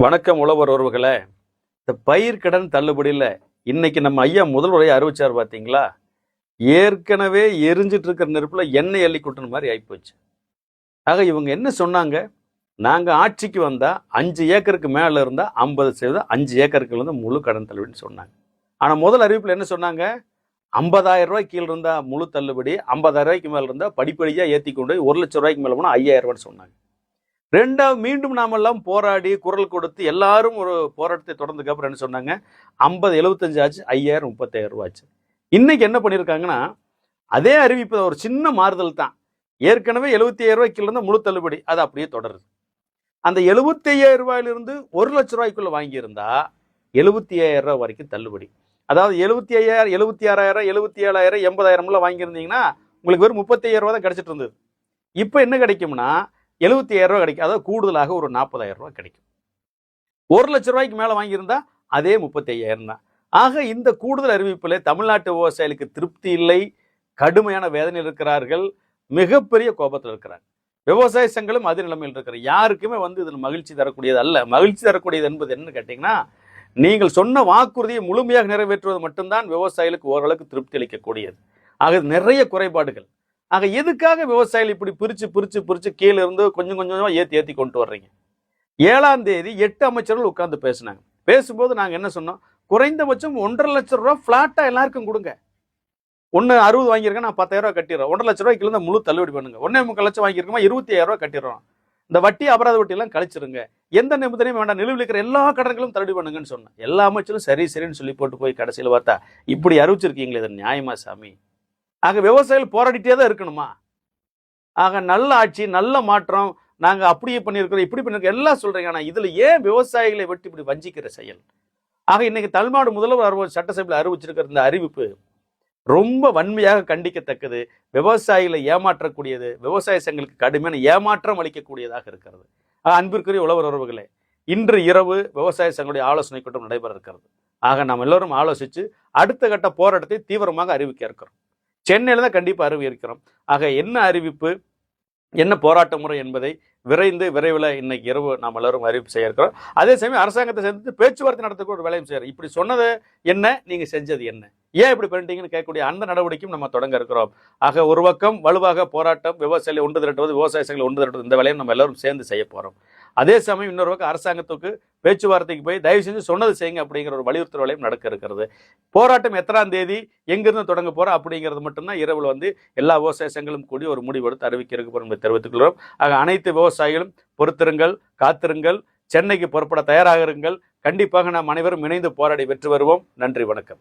வணக்கம் உழவர் உறவுகளே. இந்த பயிர் கடன் தள்ளுபடியில் இன்னைக்கு நம்ம ஐயா முதல் உரையை அறிவிச்சார் பார்த்தீங்களா? ஏற்கனவே எரிஞ்சிட்டு இருக்கிற நெருப்புல எண்ணெய் அள்ளி கொட்டுன மாதிரி ஆகிப்போச்சு. ஆக இவங்க என்ன சொன்னாங்க? நாங்கள் ஆட்சிக்கு வந்தால் 5 ஏக்கருக்கு மேலே இருந்தால் 50%, 5 ஏக்கருக்கு வந்து முழு கடன் தள்ளுபடின்னு சொன்னாங்க. ஆனால் முதல் அறிவிப்பில் என்ன சொன்னாங்க? 50,000 ரூபாய்க்கு கீழே இருந்தால் முழு தள்ளுபடி, 50,000 ரூபாய்க்கு மேலே இருந்தால் படிப்படியாக ஏற்றி கொண்டு 1,00,000 ரூபாய்க்கு மேலே போனால் 5,000 ரூபான்னு சொன்னாங்க. ரெண்டாவது மீண்டும் நாமெல்லாம் போராடி குரல் கொடுத்து எல்லாரும் ஒரு போராட்டத்தை தொடர்ந்ததுக்கு அப்புறம் என்ன சொன்னாங்க? 50 75 ஆச்சு, 5,000 35,000 ரூபா ஆச்சு. இன்னைக்கு என்ன பண்ணியிருக்காங்கன்னா, அதே அறிவிப்பு ஒரு சின்ன மாறுதல் தான். ஏற்கனவே 75,000 ரூபாய்க்கு இருந்தால் முழு தள்ளுபடி, அது அப்படியே தொடருது. அந்த 75,000 ரூபாயிலிருந்து 1,00,000 ரூபாய்க்குள்ள வாங்கியிருந்தா 75,000 ரூபாய் வரைக்கும் தள்ளுபடி. அதாவது 75,000, 76,000, 77,000, 80,000 வாங்கியிருந்தீங்கன்னா உங்களுக்கு வெறும் 35,000 ரூபா தான் கிடைச்சிட்டு இருந்தது. இப்போ என்ன கிடைக்கும்னா 75,000 ரூபா கிடைக்கும். அதாவது கூடுதலாக ஒரு 40,000 ரூபா கிடைக்கும். 1,00,000 ரூபாய்க்கு மேலே வாங்கியிருந்தா அதே 35,000 தான். ஆக இந்த கூடுதல் அறிவிப்பில் தமிழ்நாட்டு விவசாயிகளுக்கு திருப்தி இல்லை, கடுமையான வேதனையில் இருக்கிறார்கள், மிகப்பெரிய கோபத்தில் இருக்கிறார். விவசாய சங்கங்களும் அதே நிலைமையில் இருக்கிறார். யாருக்குமே இதில் மகிழ்ச்சி தரக்கூடியது அல்ல. மகிழ்ச்சி தரக்கூடியது என்பது என்ன கேட்டீங்கன்னா, நீங்கள் சொன்ன வாக்குறுதியை முழுமையாக நிறைவேற்றுவது மட்டும்தான் விவசாயிகளுக்கு ஓரளவுக்கு திருப்தி அளிக்கக்கூடியது. ஆக நிறைய குறைபாடுகள். ஆக எதுக்காக விவசாயிகள் இப்படி பிரிச்சு கீழே இருந்து கொஞ்சம் கொஞ்சமா ஏற்றி கொண்டு வர்றீங்க? 7ஆம் தேதி 8 அமைச்சர்கள் உட்கார்ந்து பேசினாங்க. பேசும்போது நாங்கள் என்ன சொன்னோம்? குறைந்தபட்சம் 1,50,000 ரூபா ஃபிளாட்டா எல்லாருக்கும் கொடுங்க. 60 வாங்கியிருக்கேன், நான் 10,000 ரூபா கட்டிடுறோம். 1,50,000 ரூபாய்க்கு இருந்தால் முழு தள்ளுபடி பண்ணுங்க. 1,3 லட்சம் வாங்கியிருக்கோமா 25,000 ரூபா கட்டிடுறோம். இந்த வட்டி அபராத வட்டி எல்லாம் கழிச்சிருங்க. எந்த நிபந்தனையும் வேண்டாம், நிலுவையில் இருக்கிற எல்லா கடன்களும் தள்ளுபடி பண்ணுங்கன்னு சொன்னேன். எல்லா அமைச்சரும் சரின்னு சொல்லி போட்டு போய் கடைசியில் பார்த்தா இப்படி அறிவிச்சிருக்கீங்களே, இது நியாயமா சாமி? ஆக விவசாயிகள் போராடிட்டே தான் இருக்கணுமா? ஆக நல்ல ஆட்சி, நல்ல மாற்றம், நாங்க அப்படியே பண்ணியிருக்கிறோம், இப்படி பண்ணிருக்கோம் எல்லாம் சொல்றீங்க. ஆனா இதுல ஏன் விவசாயிகளை வெட்டி இப்படி வஞ்சிக்கிற செயல்? ஆக இன்னைக்கு தமிழ்நாடு முதல்வர் சட்டசபையில் அறிவிச்சிருக்கிற இந்த அறிவிப்பு ரொம்ப வன்மையாக கண்டிக்கத்தக்கது, விவசாயிகளை ஏமாற்றக்கூடியது, விவசாய சங்கங்களுக்கு கடுமையான ஏமாற்றம் அளிக்கக்கூடியதாக இருக்கிறது. அன்பிற்குரிய உழவர் உறவுகளே, இன்று இரவு விவசாய சங்களுடைய ஆலோசனை கூட்டம் நடைபெற இருக்கிறது. ஆக நாம் எல்லோரும் ஆலோசித்து அடுத்த கட்ட போராட்டத்தை தீவிரமாக அறிவிக்க இருக்கிறோம். சென்னையில் தான் கண்டிப்பாக அறிவிக்கிறோம். ஆக என்ன அறிவிப்பு, என்ன போராட்ட முறை என்பதை விரைவில் இன்னைக்கு இரவு நாம் எல்லாரும் அறிவிப்பு செய்ய இருக்கிறோம். அதே சமயம் அரசாங்கத்தை சேர்ந்து பேச்சுவார்த்தை நடத்தக்கூடிய ஒரு வேலையும் செய்யறோம். இப்படி சொன்னது என்ன, நீங்க செஞ்சது என்ன, ஏன் இப்படி பண்ணிட்டீங்கன்னு கேட்கக்கூடிய அந்த நடவடிக்கையும் நம்ம தொடங்க இருக்கிறோம். ஆக ஒரு பக்கம் வலுவாக போராட்டம், விவசாயிகளை ஒன்று திரட்டுவது, விவசாய சங்கங்களை ஒன்று திரட்டுவது, இந்த வேலையும் நம்ம எல்லாரும் சேர்ந்து செய்ய போறோம். அதே சமயம் இன்னொரு பக்கம் அரசாங்கத்துக்கு பேச்சுவார்த்தைக்கு போய் தயவு செஞ்சு சொன்னது செய்யுங்க அப்படிங்கிற ஒரு வலியுறுத்தல் வேலையும் நடக்க இருக்கிறது. போராட்டம் எத்தனாம் தேதி எங்கிருந்து தொடங்க போறோம் அப்படிங்கிறது மட்டும்தான் இரவில் எல்லா விவசாய சங்கங்களும் கூடி ஒரு முடிவெடுத்து அறிவிக்க இருக்க என்பதை தெரிவித்துக் கொள்கிறோம். ஆக அனைத்து விவசாயிகளும் பொறுத்திருங்கள், காத்திருங்கள், சென்னைக்கு புறப்பட தயாராக இருங்கள். கண்டிப்பாக நாம் அனைவரும் இணைந்து போராடி வெற்றி வருவோம். நன்றி, வணக்கம்.